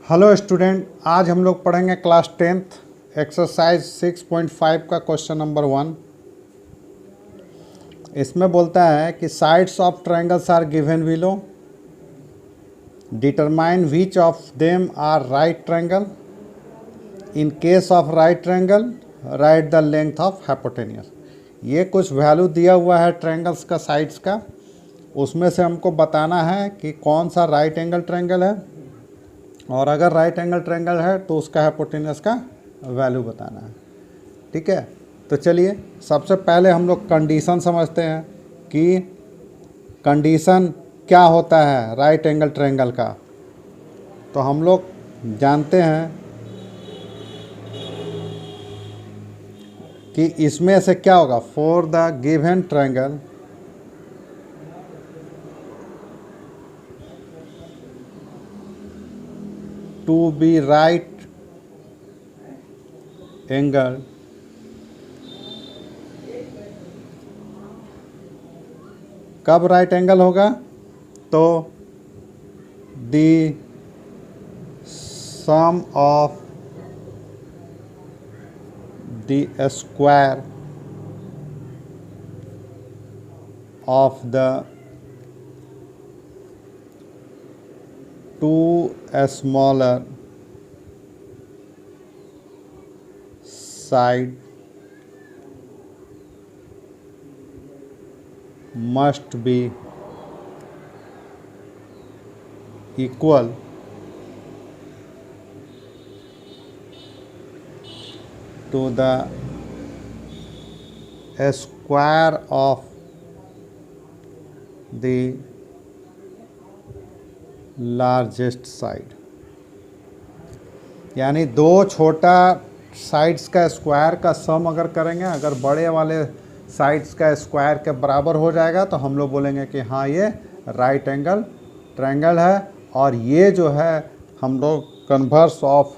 Hello student, आज हम लोग पढ़ेंगे क्लास 10th एक्सरसाइज 6.5 का क्वेश्चन नंबर 1। इसमें बोलता है कि sides of triangles are given below, determine which of them are right triangle, in case of right triangle right the length of hypotenuse. ये कुछ वैल्यू दिया हुआ है ट्रायंगल्स का साइड्स का, उसमें से हमको बताना है कि कौन सा राइट एंगल ट्रायंगल है, और अगर राइट एंगल ट्रायंगल है तो उसका हाइपोटेन्यूस का वैल्यू बताना है। ठीक है, तो चलिए सबसे पहले हम लोग कंडीशन समझते हैं कि कंडीशन क्या होता है राइट एंगल ट्रायंगल का। तो हम लोग जानते हैं कि इसमें से क्या होगा, for the given triangle to be right angle कब राइट एंगल होगा, तो the sum of the square of the two smaller side must be equal to the square of the largest side. यानी दो छोटा साइड्स का square का सम अगर करेंगे, अगर बड़े वाले साइड्स का स्क्वायर के बराबर हो जाएगा तो हम लोग बोलेंगे कि हाँ ये राइट एंगल ट्रायंगल है। और ये जो है हम लोग कन्वर्स ऑफ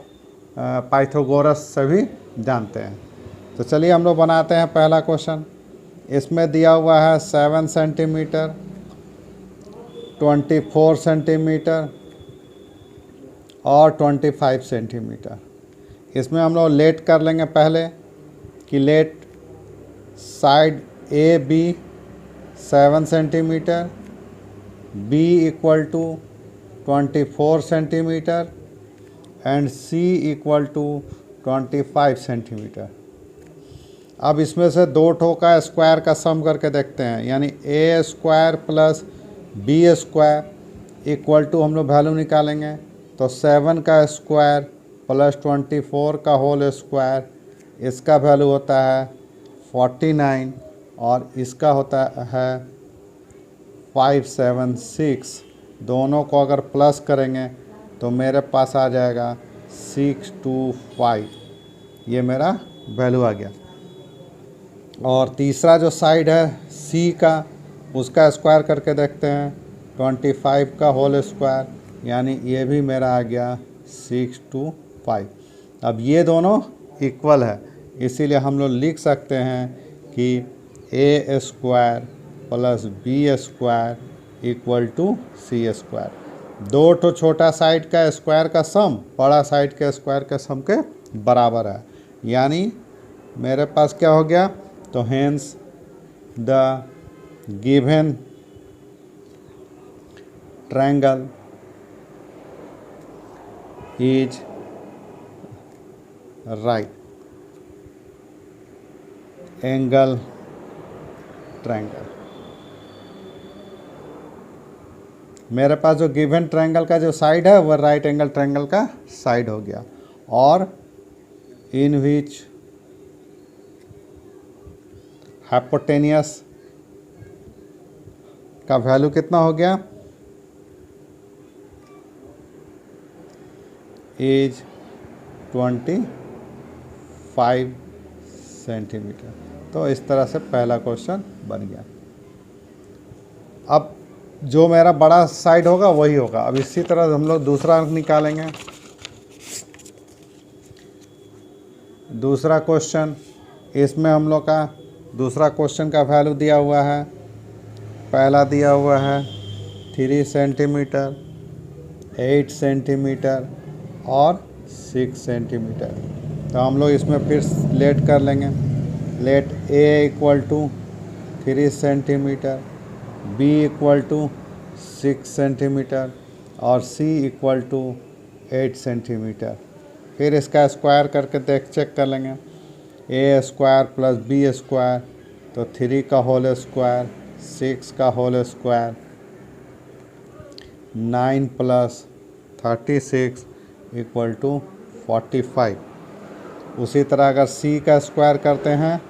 पाइथागोरस से भी जानते हैं। तो चलिए हम लोग बनाते हैं पहला क्वेश्चन। इसमें दिया हुआ है 7 सेंटीमीटर, 24 सेंटीमीटर और 25 सेंटीमीटर। इसमें हम लोग लेट कर लेंगे पहले कि let side A B 7 centimetre, B equal to 24 centimetre and C equal to 25 centimetre. अब इसमें से दो ठो का स्क्वायर का सम करके देखते हैं, यानी A square plus B square equal to हम लोग वैल्यू निकालेंगे तो 7 का स्क्वायर प्लस 24 का होल स्क्वायर, इसका वैल्यू होता है 49 और इसका होता है 576। दोनों को अगर प्लस करेंगे तो मेरे पास आ जाएगा 625। ये मेरा वैल्यू आ गया। और तीसरा जो साइड है सी का, उसका स्क्वायर करके देखते हैं 25 का होल स्क्वायर, यानी ये भी मेरा आ गया 625। अब ये दोनों इक्वल है, इसीलिए हम लोग लिख सकते हैं कि A square plus B square equal to C square. दो ठो छोटा साइड का स्क्वायर का सम बड़ा साइड के स्क्वायर के सम के बराबर है। यानी मेरे पास क्या हो गया, तो hence the given triangle is right angle triangle। मेरे पास जो गिवन ट्रायंगल का जो साइड है वह राइट एंगल ट्रायंगल का साइड हो गया। और इन विच हाइपोटेनियस का वैल्यू कितना हो गया, इज 25 सेंटीमीटर। तो इस तरह से पहला क्वेश्चन बन गया। अब जो मेरा बड़ा साइड होगा वही होगा। अब इसी तरह हम लोग दूसरा निकालेंगे। दूसरा क्वेश्चन, इसमें हम लोग का दूसरा क्वेश्चन का वैल्यू दिया हुआ है। पहला दिया हुआ है 3 सेंटीमीटर, 8 सेंटीमीटर और 6 सेंटीमीटर। तो हम लोग इसमें फिर लेट कर लेंगे। Let A equal to 3 centimetre, B equal to 6 centimetre और सी इक्वल टू 8 सेंटीमीटर। फिर इसका स्क्वायर करके चेक कर लेंगे। A square plus B square, तो 3 का होल स्क्वायर, 6 का whole square, 9 plus 36 equal to 45। उसी तरह अगर सी का स्क्वायर करते हैं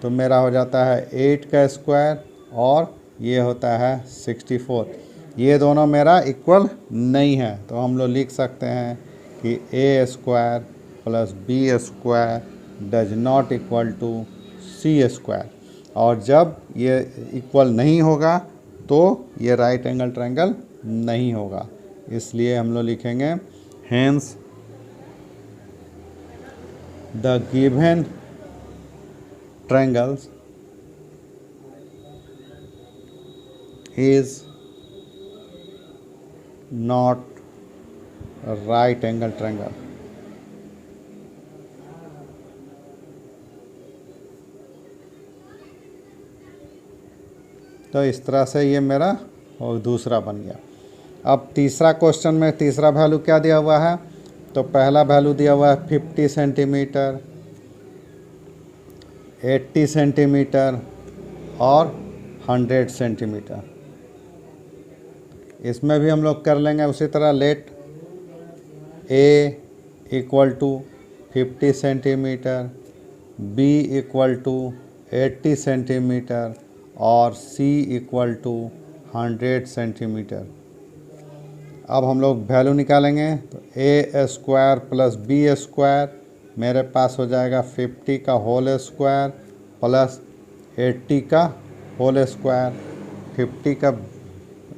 तो मेरा हो जाता है 8 का स्क्वायर और ये होता है 64। ये दोनों मेरा इक्वल नहीं है, तो हम लोग लिख सकते हैं कि A square plus B square does not equal to C square. और जब ये इक्वल नहीं होगा तो ये राइट एंगल ट्रायंगल नहीं होगा, इसलिए हम लोग लिखेंगे hence the given triangles is not a right angle triangle। तो इस तरह से ये मेरा और दूसरा बन गया। अब तीसरा क्वेश्चन में तीसरा वैल्यू क्या दिया हुआ है, तो पहला वैल्यू दिया हुआ है 50 सेंटीमीटर, 80 सेंटीमीटर और 100 सेंटीमीटर। इसमें भी हम लोग कर लेंगे उसी तरह। Let A equal to 50 centimetre, B equal to 80 centimetre और सी इक्वल टू 100 सेंटीमीटर। अब हम लोग वैल्यू निकालेंगे। तो ए स्क्वायर प्लस बी स्क्वायर मेरे पास हो जाएगा 50 का होल स्क्वायर प्लस 80 का होल स्क्वायर। 50 का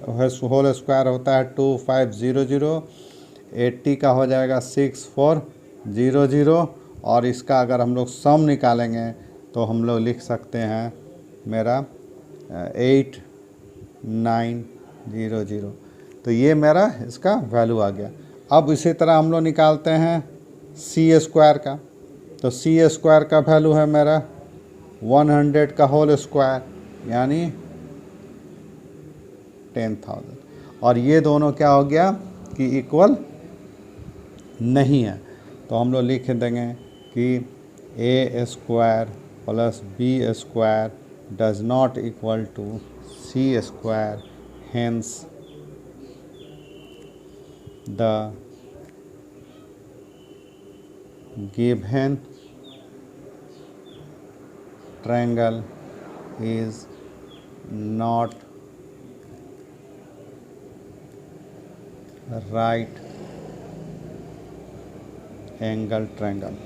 होल स्क्वायर होता है 2500, 80 का हो जाएगा 6400 और इसका अगर हम लोग सम निकालेंगे तो हम लोग लिख सकते हैं मेरा 8900। तो ये मेरा इसका वैल्यू आ गया। अब इसी तरह हम लोग निकालते हैं सी स्क्वायर का। तो सी स्क्वायर का वैल्यू है मेरा 100 का होल स्क्वायर यानी 10,000। और ये दोनों क्या हो गया कि इक्वल नहीं है, तो हम लोग लिख देंगे कि A square plus B square does not equal to C square, hence the given triangle is not right angle triangle।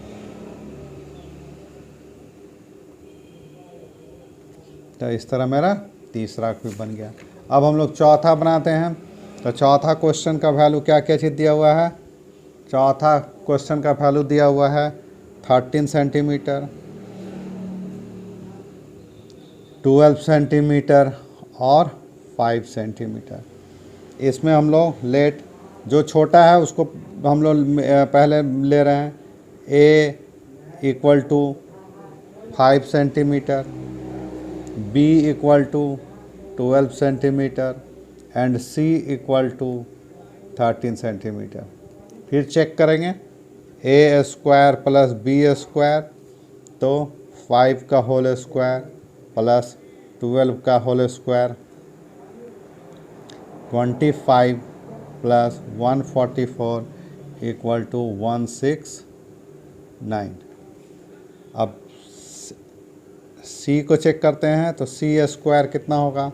तो इस तरह मेरा तीसरा भी बन गया। अब हम लोग चौथा बनाते हैं। तो चौथा क्वेश्चन का वैल्यू क्या क्या चीज़ दिया हुआ है। चौथा क्वेश्चन का वैल्यू दिया हुआ है 13 सेंटीमीटर, 12 सेंटीमीटर और 5 सेंटीमीटर। इसमें हम लोग लेट जो छोटा है उसको हम लोग पहले ले रहे हैं। A equal to 5 centimetre, B equal to 12 centimetre and C equal to 13 centimetre. फिर चेक करेंगे A square plus B square, तो 5 का होल स्क्वायर प्लस 12 का whole square 25 plus 144 equal to 169। अब सी को चेक करते हैं। तो सी स्क्वायर कितना होगा,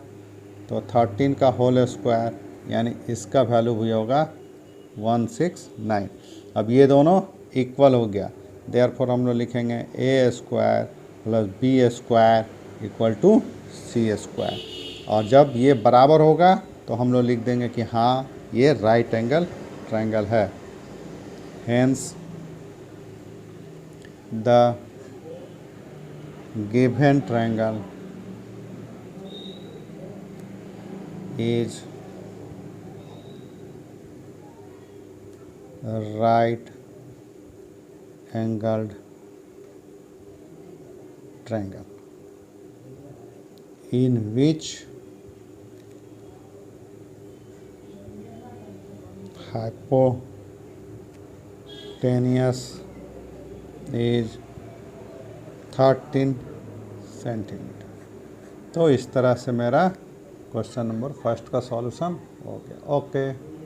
तो 13 का होल स्क्वायर यानी इसका वैल्यू भी होगा 169। अब ये दोनों इक्वल हो गया, देयरफॉर हम लोग लिखेंगे A square plus B square equal to C square. और जब ये बराबर होगा तो हम लोग लिख देंगे कि हाँ ये राइट एंगल ट्रायंगल है। Hence the given triangle is right angled triangle in which hypotenuse is 13 centimetre. तो इस तरह से मेरा क्वेश्चन नंबर फर्स्ट का सॉल्यूशन हो गया। ओके।